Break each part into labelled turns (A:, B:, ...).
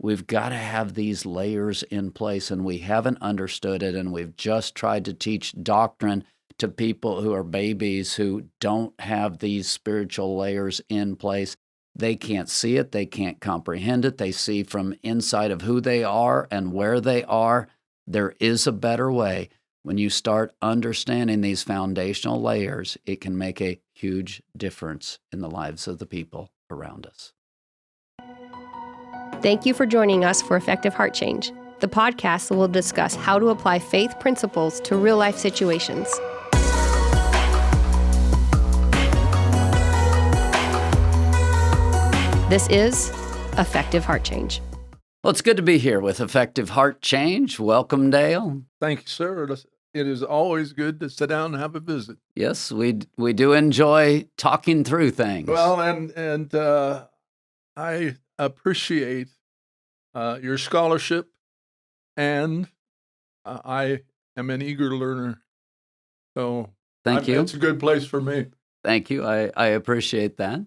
A: We've got to have these layers in place, and we haven't understood it, and we've just tried to teach doctrine to people who are babies who don't have these spiritual layers in place. They can't see it. They can't comprehend it. They see from inside of who they are and where they are. There is a better way. When you start understanding these foundational layers, it can make a huge difference in the lives of the people around us.
B: Thank you for joining us for Effective Heart Change. The podcast will discuss how to apply faith principles to real-life situations. This is Effective Heart Change.
A: Well, it's good to be here with Effective Heart Change. Welcome, Dale.
C: Thank you, sir. It is always good to sit down and have a visit.
A: Yes, we do enjoy talking through things.
C: Well, and I appreciate your scholarship, and I am an eager learner. So
A: thank you.
C: It's a good place for me.
A: Thank you. I appreciate that.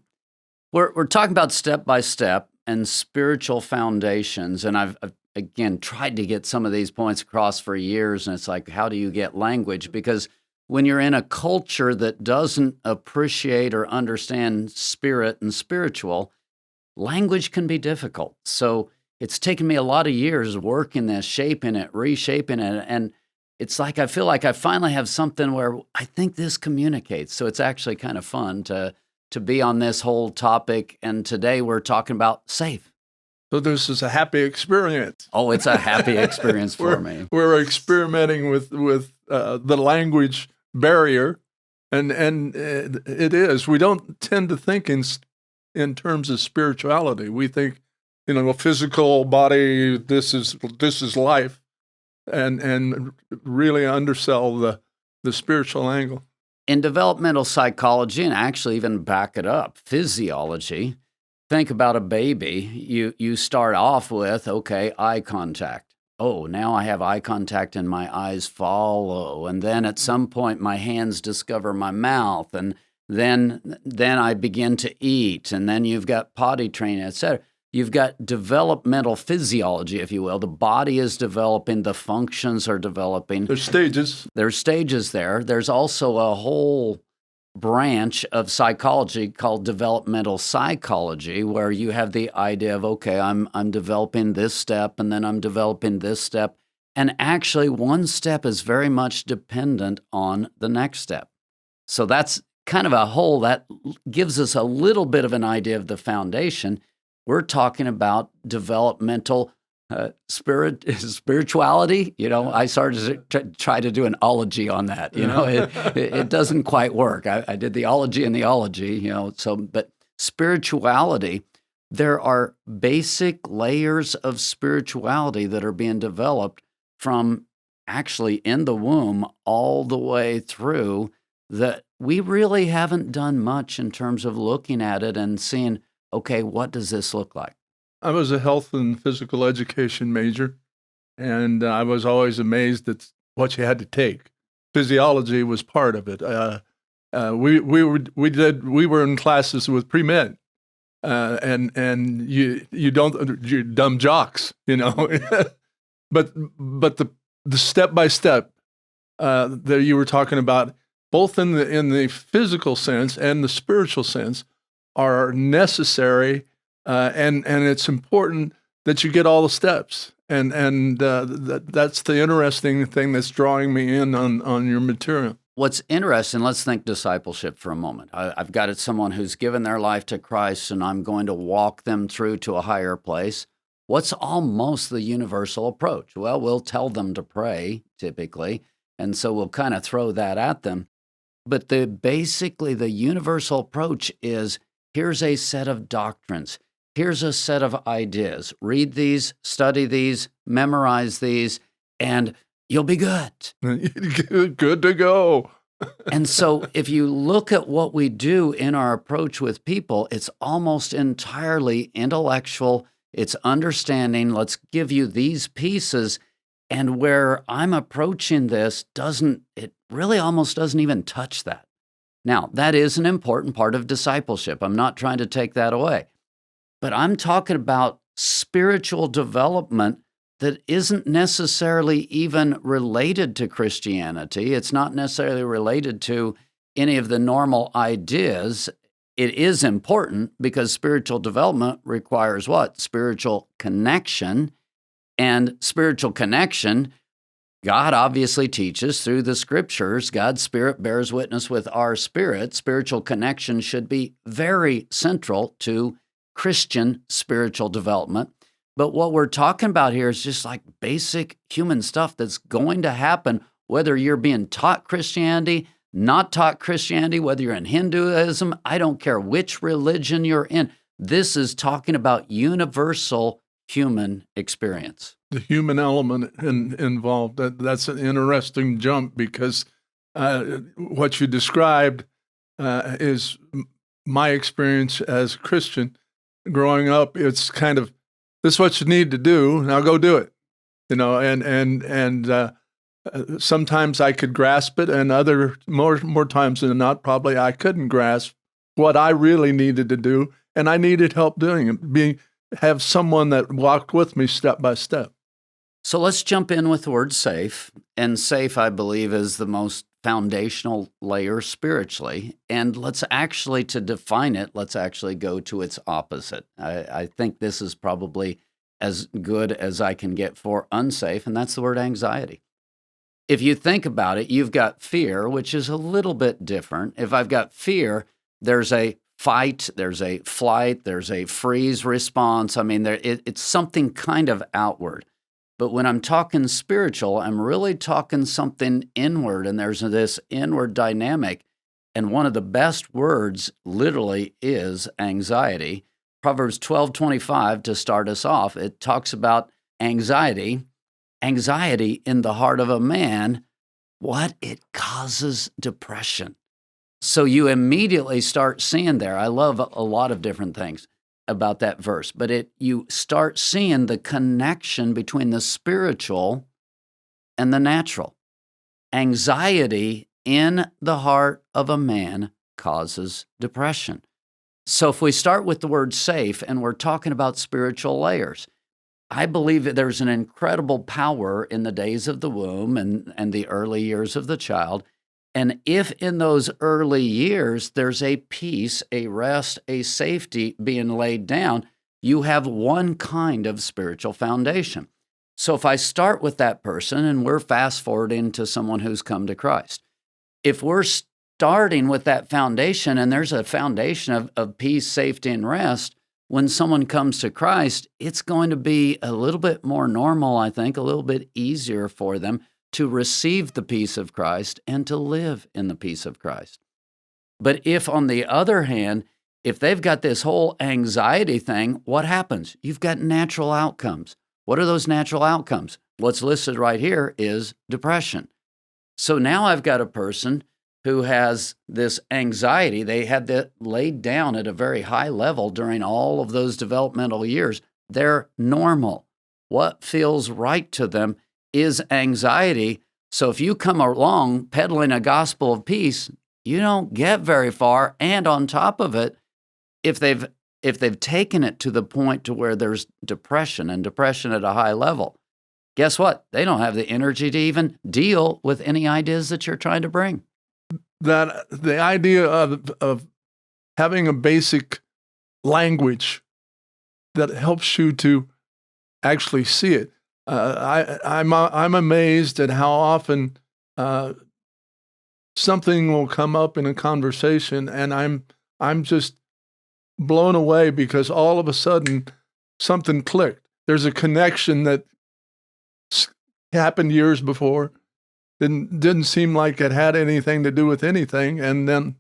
A: We're talking about step by step and spiritual foundations, and I've again tried to get some of these points across for years, and it's like, how do you get language? Because when you're in a culture that doesn't appreciate or understand spirit and spiritual, language can be difficult. So it's taken me a lot of years working this, shaping it, reshaping it, and it's like I feel like I finally have something where I think this communicates. So it's actually kind of fun to be on this whole topic, and today we're talking about safe.
C: So this is a happy experience.
A: Oh, it's a happy experience for me.
C: We're experimenting with the language barrier, and it is. We don't tend to think in terms of spirituality. We think, physical body. This is life, and really undersell the spiritual angle.
A: In developmental psychology, and actually even back it up, physiology. Think about a baby. You start off with, okay, eye contact. Oh, now I have eye contact and my eyes follow. And then at some point my hands discover my mouth. And then I begin to eat. And then you've got potty training, et cetera. You've got developmental physiology, if you will. The body is developing. The functions are developing.
C: There's stages.
A: There's stages there. There's also a whole branch of psychology called developmental psychology, where you have the idea of, okay, I'm developing this step, and then I'm developing this step. And actually, one step is very much dependent on the next step. So that's kind of a whole that gives us a little bit of an idea of the foundation. We're talking about developmental spirituality. I started to try to do an ology on that. It doesn't quite work. I did the ology and the ology, but spirituality, there are basic layers of spirituality that are being developed from actually in the womb all the way through that we really haven't done much in terms of looking at it and seeing, okay, what does this look like?
C: I was a health and physical education major, and I was always amazed at what you had to take. Physiology was part of it. We were in classes with pre-med, and you're dumb jocks, but the step by step that you were talking about, both in the physical sense and the spiritual sense, are necessary, and it's important that you get all the steps. And that's the interesting thing that's drawing me in on your material.
A: What's interesting, let's think discipleship for a moment. I've got someone who's given their life to Christ, and I'm going to walk them through to a higher place. What's almost the universal approach? Well, we'll tell them to pray, typically, and so we'll kind of throw that at them. But basically the universal approach is, here's a set of doctrines. Here's a set of ideas. Read these, study these, memorize these, and you'll be good.
C: Good to go.
A: And so if you look at what we do in our approach with people, it's almost entirely intellectual. It's understanding, let's give you these pieces. And where I'm approaching this it really almost doesn't even touch that. Now, that is an important part of discipleship. I'm not trying to take that away. But I'm talking about spiritual development that isn't necessarily even related to Christianity. It's not necessarily related to any of the normal ideas. It is important because spiritual development requires what? Spiritual connection. And spiritual connection, God obviously teaches through the scriptures. God's Spirit bears witness with our spirit. Spiritual connection should be very central to Christian spiritual development. But what we're talking about here is just like basic human stuff that's going to happen whether you're being taught Christianity, not taught Christianity, whether you're in Hinduism. I don't care which religion you're in. This is talking about universal human experience.
C: The human element involved. That's an interesting jump because what you described is my experience as a Christian. Growing up, it's kind of, this is what you need to do, now go do it. And sometimes I could grasp it, and more times than not, probably I couldn't grasp what I really needed to do, and I needed help doing it. Have someone that walked with me step by step.
A: So let's jump in with the word safe. And safe, I believe, is the most foundational layer spiritually. And to define it, let's actually go to its opposite. I think this is probably as good as I can get for unsafe, and that's the word anxiety. If you think about it, you've got fear, which is a little bit different. If I've got fear, there's a fight, there's a flight, there's a freeze response. I mean, it's something kind of outward. But when I'm talking spiritual, I'm really talking something inward, and there's this inward dynamic. And one of the best words literally is anxiety. Proverbs 12:25, to start us off, it talks about anxiety in the heart of a man, what? It causes depression. So you immediately start seeing there, I love a lot of different things about that verse, but you start seeing the connection between the spiritual and the natural. Anxiety in the heart of a man causes depression. So if we start with the word safe and we're talking about spiritual layers, I believe that there's an incredible power in the days of the womb and the early years of the child. And if in those early years there's a peace, a rest, a safety being laid down, you have one kind of spiritual foundation. So if I start with that person and we're fast forwarding to someone who's come to Christ, if we're starting with that foundation and there's a foundation of peace, safety, and rest, when someone comes to Christ, it's going to be a little bit more normal, I think, a little bit easier for them to receive the peace of Christ and to live in the peace of Christ. But if, on the other hand, if they've got this whole anxiety thing, what happens? You've got natural outcomes. What are those natural outcomes? What's listed right here is depression. So now I've got a person who has this anxiety. They had that laid down at a very high level during all of those developmental years. They're normal. What feels right to them is anxiety. So if you come along peddling a gospel of peace, you don't get very far. And on top of it, if they've taken it to the point to where there's depression and depression at a high level, guess what? They don't have the energy to even deal with any ideas that you're trying to bring.
C: That the idea of having a basic language that helps you to actually see it. I'm amazed at how often something will come up in a conversation, and I'm just blown away because all of a sudden something clicked. There's a connection that happened years before. Didn't seem like it had anything to do with anything, and then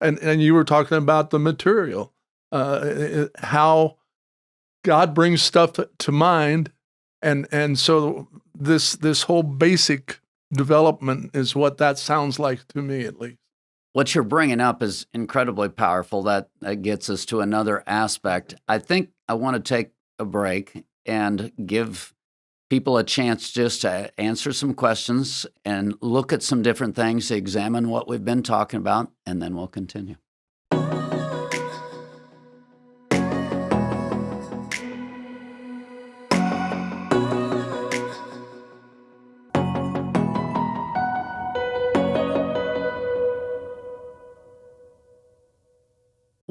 C: and you were talking about the material, how God brings stuff to mind. And so this whole basic development is what that sounds like to me, at least.
A: What you're bringing up is incredibly powerful. That gets us to another aspect. I think I want to take a break and give people a chance just to answer some questions and look at some different things, examine what we've been talking about, and then we'll continue.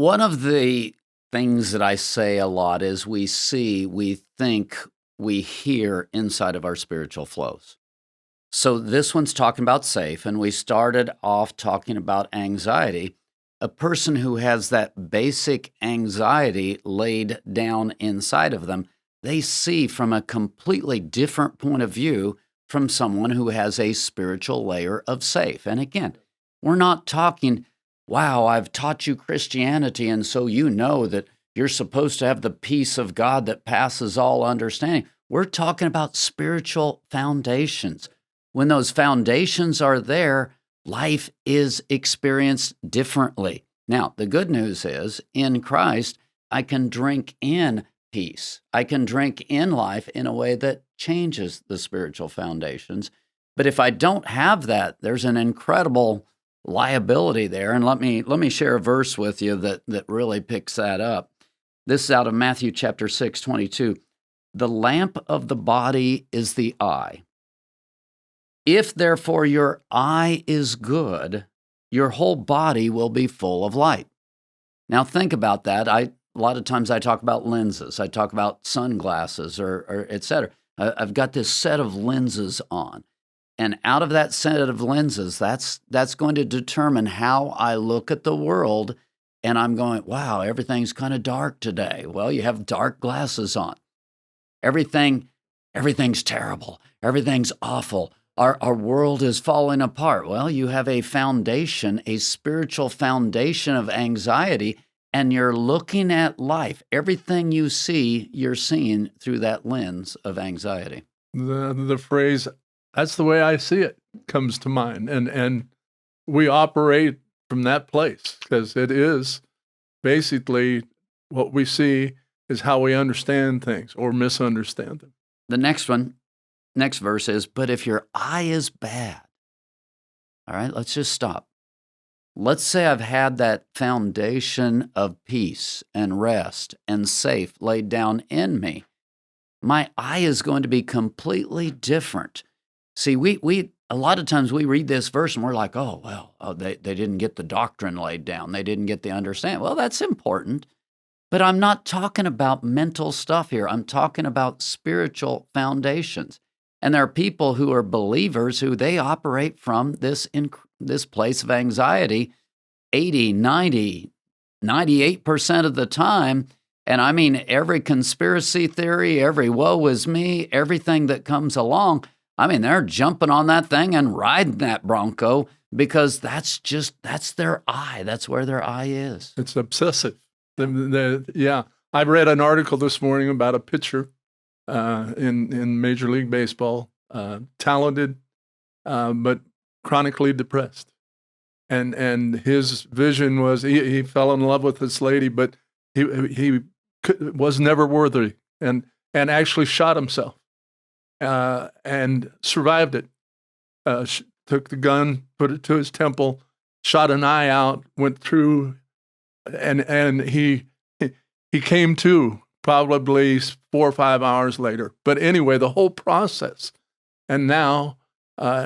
A: One of the things that I say a lot is we see, we think, we hear inside of our spiritual flows. So this one's talking about safe, and we started off talking about anxiety. A person who has that basic anxiety laid down inside of them, they see from a completely different point of view from someone who has a spiritual layer of safe. And again, we're not talking, wow, I've taught you Christianity, and so you know that you're supposed to have the peace of God that passes all understanding. We're talking about spiritual foundations. When those foundations are there, life is experienced differently. Now, the good news is, in Christ, I can drink in peace. I can drink in life in a way that changes the spiritual foundations. But if I don't have that, there's an incredible liability there. And let me share a verse with you that really picks that up. This is out of Matthew chapter 6:22. The lamp of the body is the eye. If therefore your eye is good, your whole body will be full of light. Now think about that. A lot of times I talk about lenses. I talk about sunglasses or et cetera. I've got this set of lenses on. And out of that set of lenses, that's going to determine how I look at the world. And I'm going, wow, everything's kind of dark today. Well, you have dark glasses on. Everything's terrible. Everything's awful. Our world is falling apart. Well, you have a foundation, a spiritual foundation of anxiety, and you're looking at life. Everything you see, you're seeing through that lens of anxiety.
C: The phrase, that's the way I see it, comes to mind. And we operate from that place because it is basically what we see is how we understand things or misunderstand them.
A: The next verse is, but if your eye is bad, all right, let's just stop. Let's say I've had that foundation of peace and rest and safe laid down in me. My eye is going to be completely different. See, we a lot of times we read this verse and we're like, they didn't get the doctrine laid down. They didn't get the understanding. Well, that's important. But I'm not talking about mental stuff here. I'm talking about spiritual foundations. And there are people who are believers who they operate from this place of anxiety 80, 90, 98% of the time. And I mean, every conspiracy theory, every woe is me, everything that comes along, I mean, they're jumping on that thing and riding that Bronco because that's their eye. That's where their eye is.
C: It's obsessive. Yeah. I read an article this morning about a pitcher in Major League Baseball, talented, but chronically depressed. And his vision was he fell in love with this lady, but he was never worthy and actually shot himself and survived it. Took the gun, put it to his temple, shot an eye out, went through, and he came to probably 4 or 5 hours later. But anyway, the whole process. And now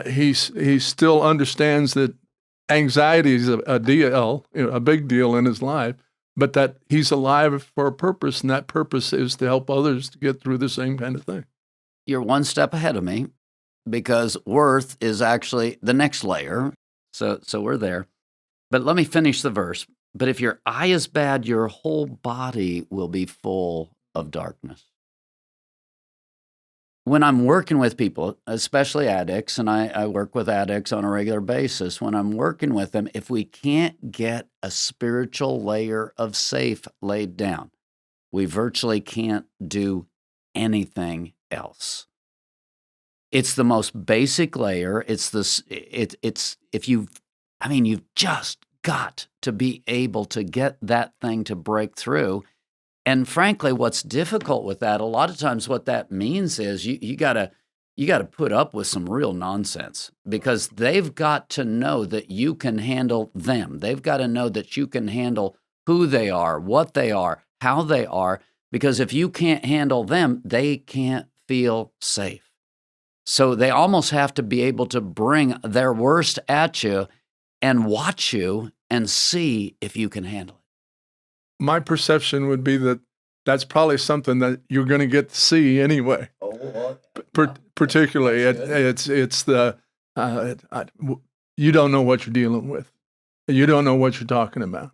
C: he still understands that anxiety is a deal, a big deal in his life, but that he's alive for a purpose, and that purpose is to help others to get through the same kind of thing.
A: You're one step ahead of me because worth is actually the next layer. So we're there. But let me finish the verse. But if your eye is bad, your whole body will be full of darkness. When I'm working with people, especially addicts, and I work with addicts on a regular basis, when I'm working with them, if we can't get a spiritual layer of safe laid down, we virtually can't do anything else. It's the most basic layer. You've just got to be able to get that thing to break through. And frankly, what's difficult with that, a lot of times what that means is you gotta put up with some real nonsense because they've got to know that you can handle them. They've got to know that you can handle who they are, what they are, how they are, because if you can't handle them, they can't feel safe. So they almost have to be able to bring their worst at you and watch you and see if you can handle it.
C: my perception would be that that's probably something that you're going to get to see anyway. Particularly, it's the you don't know what you're dealing with, you don't know what you're talking about,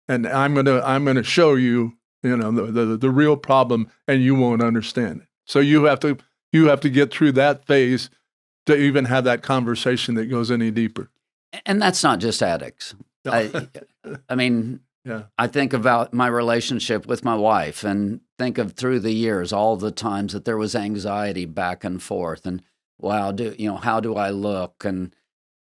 C: and I'm gonna show you, the real problem, and you won't understand it. So you have to get through that phase to even have that conversation that goes any deeper.
A: And that's not just addicts. I mean,
C: yeah.
A: I think about my relationship with my wife and think of through the years, all the times that there was anxiety back and forth and, wow, how do I look? And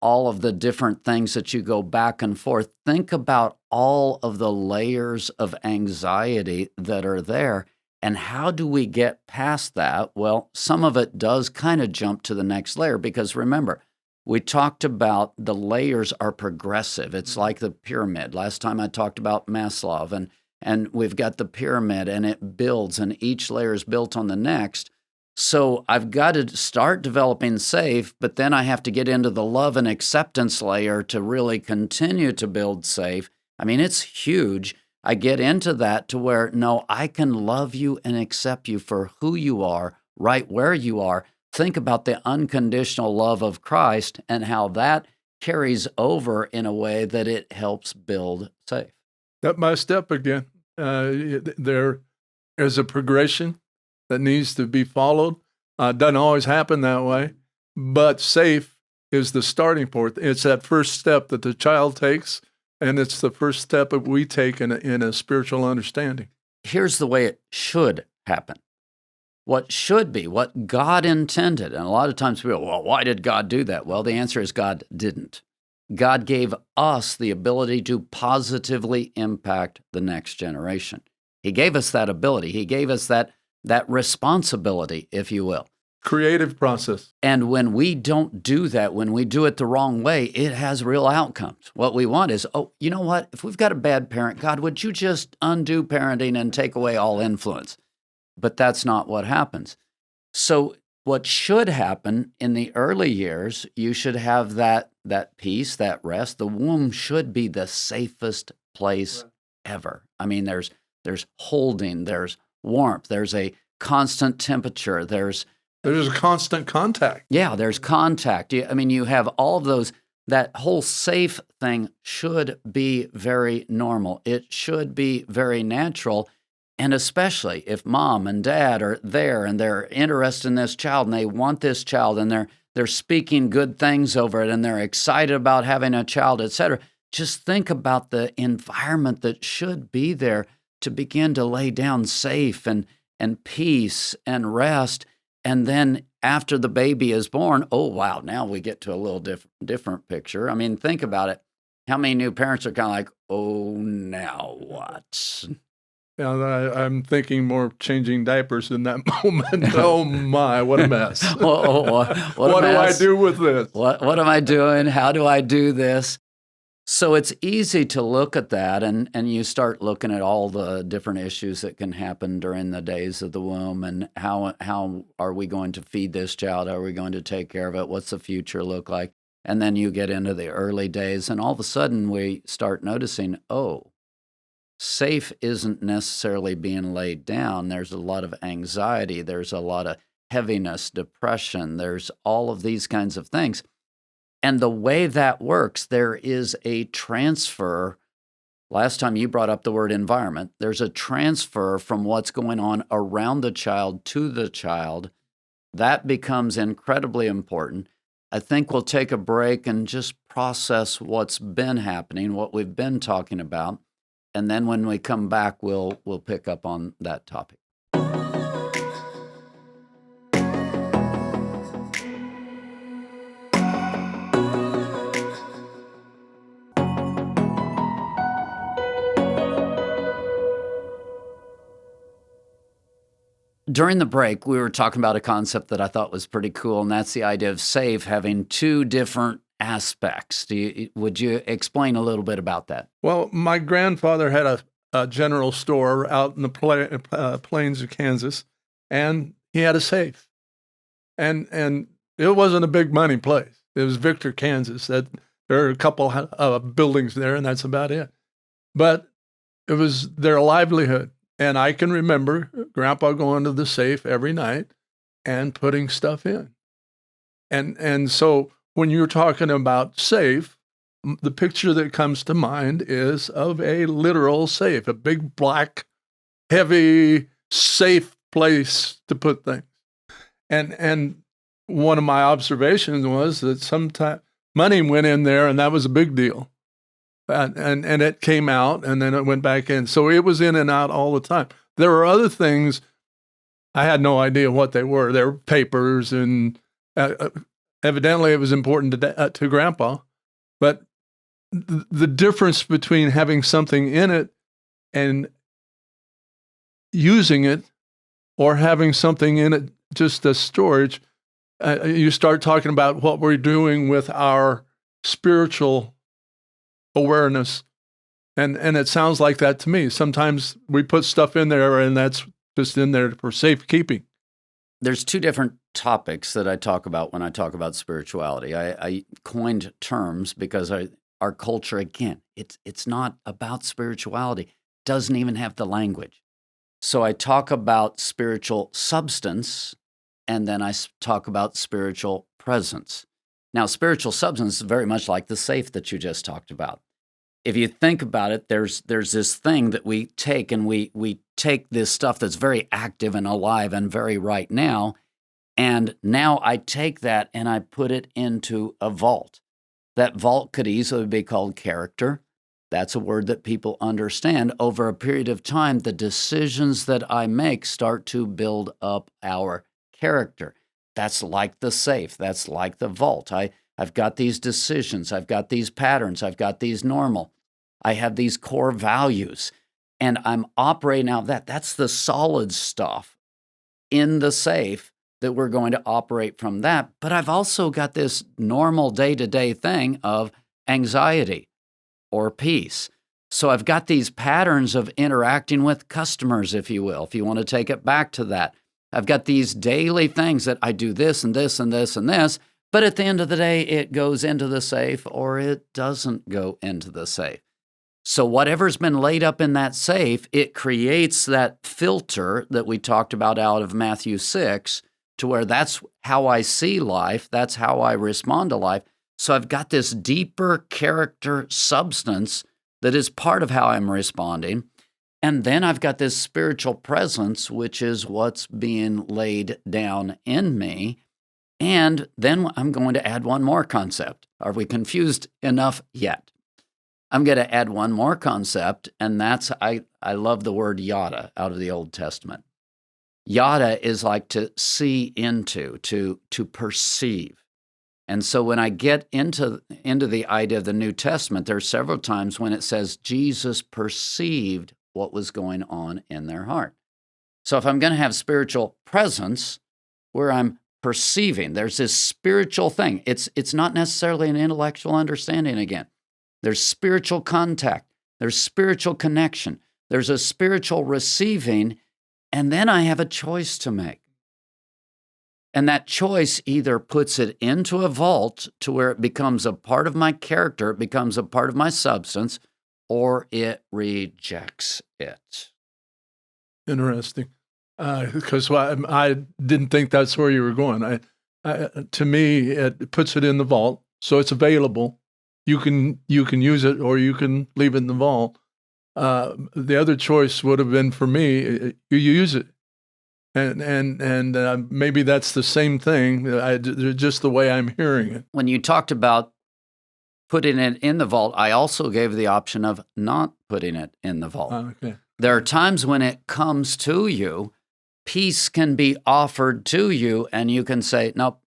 A: all of the different things that you go back and forth. Think about all of the layers of anxiety that are there. And how do we get past that? Well, some of it does kind of jump to the next layer because remember, we talked about the layers are progressive. It's like the pyramid. Last time I talked about Maslow, and we've got the pyramid, and it builds, and each layer is built on the next. So I've got to start developing safe, but then I have to get into the love and acceptance layer to really continue to build safe. I mean, it's huge. I get into that to where, no, I can love you and accept you for who you are, right where you are. Think about the unconditional love of Christ and how that carries over in a way that it helps build safe.
C: Step by step again. There is a progression that needs to be followed. Doesn't always happen that way, but safe is the starting point. It's that first step that the child takes, and it's the first step that we take in a spiritual understanding.
A: Here's the way it should happen. What should be, what God intended. And a lot of times people go, well, why did God do that? Well, the answer is God didn't. God gave us the ability to positively impact the next generation. He gave us that ability. He gave us that responsibility, if you will.
C: Creative process.
A: And when we don't do that, when we do it the wrong way, it has real outcomes. What we want is, oh, you know what? If we've got a bad parent, God, would you just undo parenting and take away all influence? But that's not what happens. So what should happen in the early years, you should have that peace, that rest. The womb should be the safest place ever. I mean, there's holding, there's warmth, there's a constant temperature, there's
C: a constant contact.
A: Yeah, there's contact. I mean, you have all of those. That whole safe thing should be very normal. It should be very natural. And especially if mom and dad are there and they're interested in this child and they want this child and they're speaking good things over it and they're excited about having a child, et cetera. Just think about the environment that should be there to begin to lay down safe and peace and rest. And then after the baby is born, oh, wow, now we get to a little different picture. I mean, think about it. How many new parents are kind of like, oh, now what?
C: Yeah, I'm thinking more changing diapers in that moment. Oh my, what a mess. What do I do with this?
A: What am I doing? How do I do this? So it's easy to look at that and you start looking at all the different issues that can happen during the days of the womb and how are we going to feed this child? How are we going to take care of it? What's the future look like? And then you get into the early days and all of a sudden we start noticing, oh, safe isn't necessarily being laid down. There's a lot of anxiety. There's a lot of heaviness, depression. There's all of these kinds of things. And the way that works, there is a transfer. Last time you brought up the word environment. There's a transfer from what's going on around the child to the child. That becomes incredibly important. I think we'll take a break and just process what's been happening, what we've been talking about. And then when we come back, we'll pick up on that topic. During the break, we were talking about a concept that I thought was pretty cool, and that's the idea of safe having two different aspects. Would you explain a little bit about that?
C: Well, my grandfather had a general store out in the plains of Kansas, and he had a safe. And it wasn't a big money place. It was Victor, Kansas. There are a couple of buildings there, and that's about it. But It was their livelihood. And I can remember Grandpa going to the safe every night and putting stuff in. And so when you're talking about safe, the picture that comes to mind is of a literal safe, a big black, heavy, safe place to put things. And one of my observations was that sometimes money went in there, and that was a big deal. And it came out, and then it went back in. So it was in and out all the time. There were other things, I had no idea what they were. There were papers, and evidently it was important to Grandpa. But the difference between having something in it and using it, or having something in it just as storage, you start talking about what we're doing with our spiritual awareness. And it sounds like that to me. Sometimes we put stuff in there, and that's just in there for safekeeping.
A: There's two different topics that I talk about when I talk about spirituality. I coined terms because our culture, again, it's not about spirituality. It doesn't even have the language. So I talk about spiritual substance, and then I talk about spiritual presence. Now, spiritual substance is very much like the safe that you just talked about. If you think about it, there's this thing that we take, and we take this stuff that's very active and alive and very right now, and now I take that and I put it into a vault. That vault could easily be called character. That's a word that people understand. Over a period of time, the decisions that I make start to build up our character. That's like the safe. That's like the vault. I've got these decisions. I've got these patterns. I've got these normal. I have these core values, and I'm operating out of that. That's the solid stuff in the safe that we're going to operate from that. But I've also got this normal day-to-day thing of anxiety or peace. So I've got these patterns of interacting with customers, if you will, if you want to take it back to that. I've got these daily things that I do this and this and this and this, but at the end of the day, it goes into the safe or it doesn't go into the safe. So whatever's been laid up in that safe, it creates that filter that we talked about out of Matthew 6, to where that's how I see life, that's how I respond to life. So I've got this deeper character substance that is part of how I'm responding. And then I've got this spiritual presence, which is what's being laid down in me. And then I'm going to add one more concept. Are we confused enough yet? I'm going to add one more concept, and that's, I love the word yada out of the Old Testament. Yada is like to see into, to perceive. And so when I get into the idea of the New Testament, there are several times when it says Jesus perceived what was going on in their heart. So if I'm going to have spiritual presence where I'm perceiving, there's this spiritual thing. It's not necessarily an intellectual understanding again. There's spiritual contact. There's spiritual connection. There's a spiritual receiving, and then I have a choice to make. And that choice either puts it into a vault to where it becomes a part of my character, it becomes a part of my substance, or it rejects it.
C: Interesting. Because I didn't think that's where you were going. To me, it puts it in the vault, so it's available. You can use it, or you can leave it in the vault. The other choice would have been for me, you use it. And maybe that's the same thing, just the way I'm hearing it.
A: When you talked about putting it in the vault, I also gave the option of not putting it in the vault.
C: Okay.
A: There are times when it comes to you, peace can be offered to you, and you can say, nope.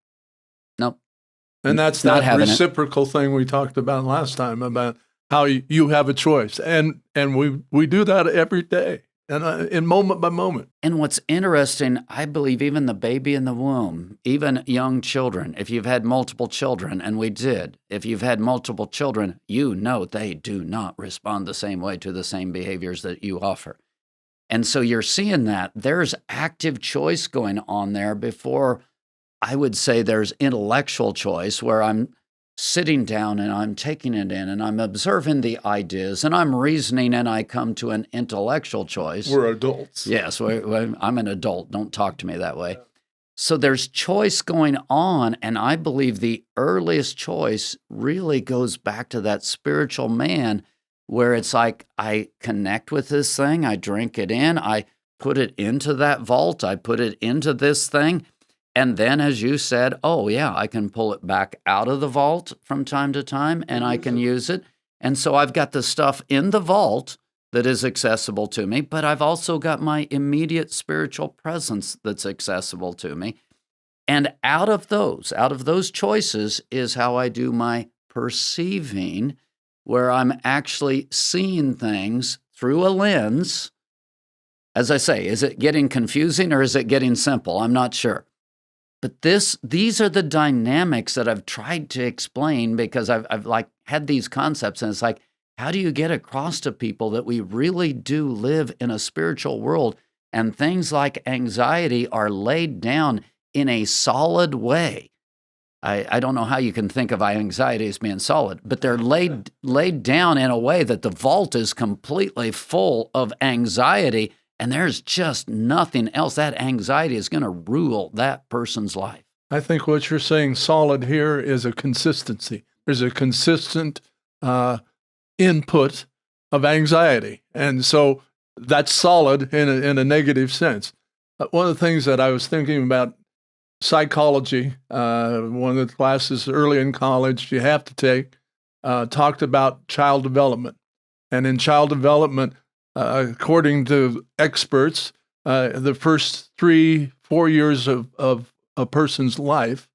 C: And that's that reciprocal thing we talked about last time, about how you have a choice. And we do that every day. And in moment by moment.
A: And what's interesting, I believe even the baby in the womb, even young children, if you've had multiple children, and we did, if you've had multiple children, you know they do not respond the same way to the same behaviors that you offer. And so you're seeing that there's active choice going on there before I would say there's intellectual choice where I'm sitting down and I'm taking it in and I'm observing the ideas and I'm reasoning and I come to an intellectual choice.
C: We're adults.
A: Yes, I'm an adult. Don't talk to me that way. So there's choice going on, and I believe the earliest choice really goes back to that spiritual man where it's like I connect with this thing, I drink it in, I put it into that vault, I put it into this thing, and then as you said, oh yeah, I can pull it back out of the vault from time to time and I can use it. And so I've got the stuff in the vault that is accessible to me, but I've also got my immediate spiritual presence that's accessible to me. And out of those choices is how I do my perceiving, where I'm actually seeing things through a lens. As I say, is it getting confusing or is it getting simple? I'm not sure. But these are the dynamics that I've tried to explain because I've like had these concepts, and it's like, how do you get across to people that we really do live in a spiritual world and things like anxiety are laid down in a solid way? I don't know how you can think of anxiety as being solid, but they're laid down in a way that the vault is completely full of anxiety, and there's just nothing else. That anxiety is going to rule that person's life.
C: I think what you're saying solid here is a consistency. There's a consistent input of anxiety. And so that's solid in a negative sense. One of the things that I was thinking about, psychology, one of the classes early in college you have to take, talked about child development. And in child development, according to experts, the first 3-4 years of a person's life,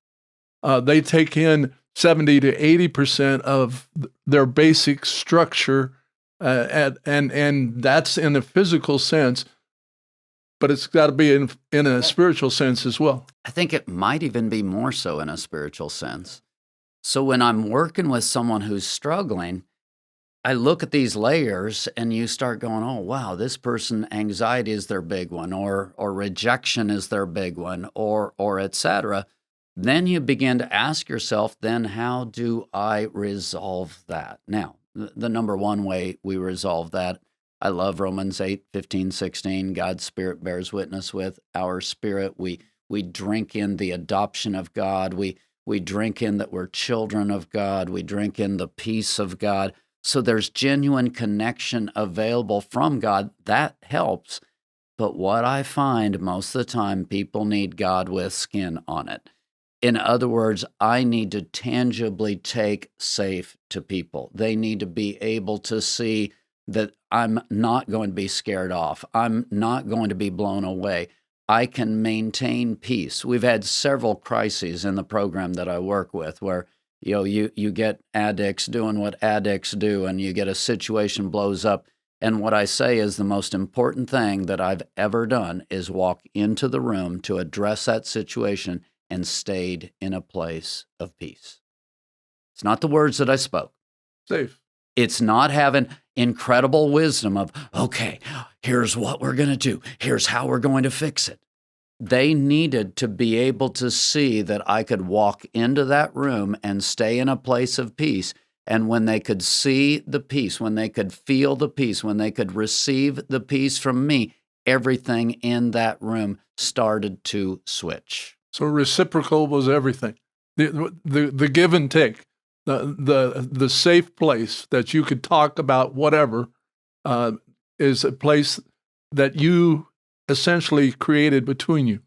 C: they take in 70 to 80% of their basic structure, and that's in a physical sense, but it's got to be in a spiritual sense as well.
A: I think it might even be more so in a spiritual sense. So when I'm working with someone who's struggling, I look at these layers and you start going, oh, wow, this person, anxiety is their big one, or rejection is their big one, or et cetera. Then you begin to ask yourself, then how do I resolve that? Now, the number one way we resolve that, I love Romans 8:15-16. God's Spirit bears witness with our spirit. We drink in the adoption of God. We drink in that we're children of God. We drink in the peace of God. So there's genuine connection available from God. That helps. But what I find most of the time, people need God with skin on it. In other words, I need to tangibly take safe to people. They need to be able to see that I'm not going to be scared off. I'm not going to be blown away. I can maintain peace. We've had several crises in the program that I work with where you get addicts doing what addicts do, and you get a situation blows up. And what I say is the most important thing that I've ever done is walk into the room to address that situation and stayed in a place of peace. It's not the words that I spoke.
C: Safe.
A: It's not having incredible wisdom of, okay, here's what we're going to do. Here's how we're going to fix it. They needed to be able to see that I could walk into that room and stay in a place of peace. And when they could see the peace, when they could feel the peace, when they could receive the peace from me, everything in that room started to switch.
C: So reciprocal was everything. The give and take, the safe place that you could talk about whatever is a place that you essentially created between you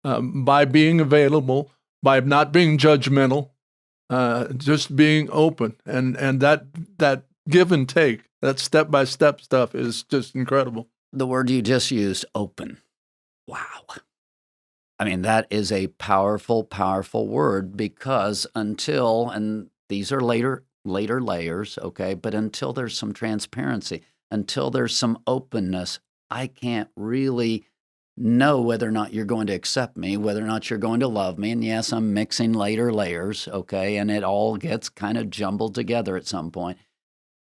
C: by being available, by not being judgmental, just being open, and that give and take, that step-by-step stuff is just incredible.
A: The word you just used, open. Wow. I mean, that is a powerful, powerful word, because until, and these are later layers, okay, but until there's some transparency, until there's some openness, I can't really know whether or not you're going to accept me, whether or not you're going to love me. And yes, I'm mixing later layers, okay, and it all gets kind of jumbled together at some point.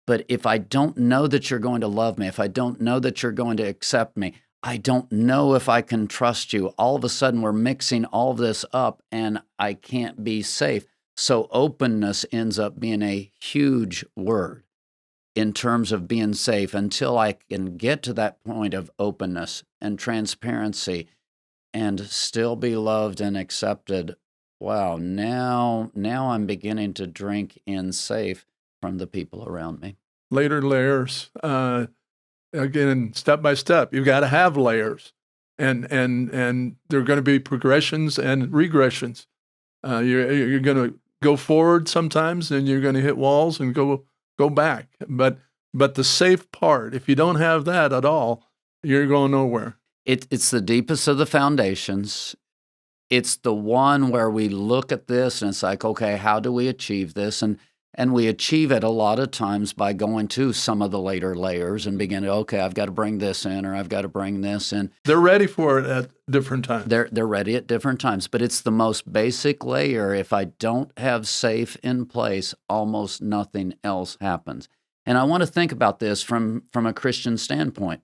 A: But if I don't know that you're going to love me, if I don't know that you're going to accept me, I don't know if I can trust you. All of a sudden, we're mixing all of this up, and I can't be safe. So openness ends up being a huge word in terms of being safe until I can get to that point of openness and transparency and still be loved and accepted. Wow, now I'm beginning to drink in safe from the people around me.
C: Later layers. Again, step by step, you've got to have layers, and there are going to be progressions and regressions. You're going to go forward sometimes, and you're going to hit walls and go back. But the safe part, if you don't have that at all, you're going nowhere.
A: It's the deepest of the foundations. It's the one where we look at this and it's like, okay, how do we achieve this? And we achieve it a lot of times by going to some of the later layers and beginning, okay, I've got to bring this in, or I've got to bring this in.
C: They're ready for it at different times.
A: They're ready at different times, but it's the most basic layer. If I don't have safe in place, almost nothing else happens. And I want to think about this from a Christian standpoint.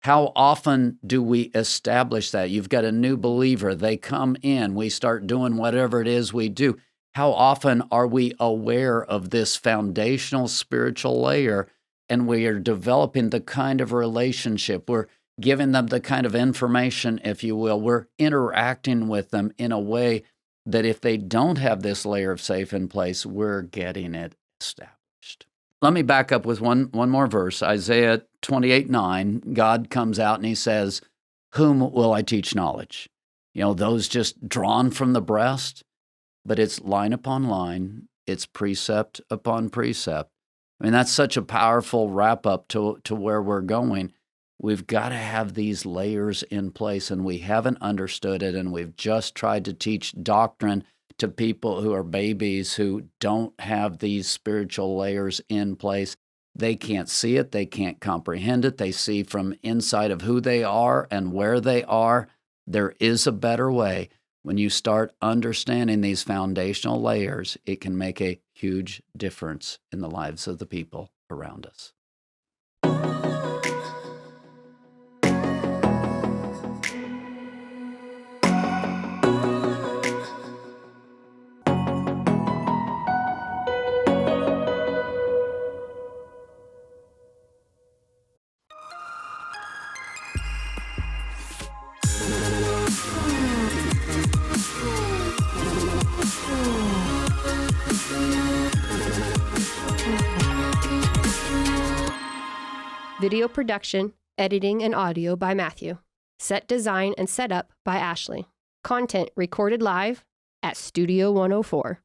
A: How often do we establish that? You've got a new believer, they come in, we start doing whatever it is we do. How often are we aware of this foundational spiritual layer, and we are developing the kind of relationship, we're giving them the kind of information, if you will, we're interacting with them in a way that if they don't have this layer of safe in place, we're getting it established. Let me back up with one more verse. Isaiah 28:9, God comes out and he says, "Whom will I teach knowledge?" Those just drawn from the breast. But it's line upon line, it's precept upon precept. I mean, that's such a powerful wrap-up to where we're going. We've got to have these layers in place, and we haven't understood it, and we've just tried to teach doctrine to people who are babies who don't have these spiritual layers in place. They can't see it, they can't comprehend it, they see from inside of who they are and where they are. There is a better way. When you start understanding these foundational layers, it can make a huge difference in the lives of the people around us.
B: Video production, editing, and audio by Matthew. Set design and setup by Ashley. Content recorded live at Studio 104.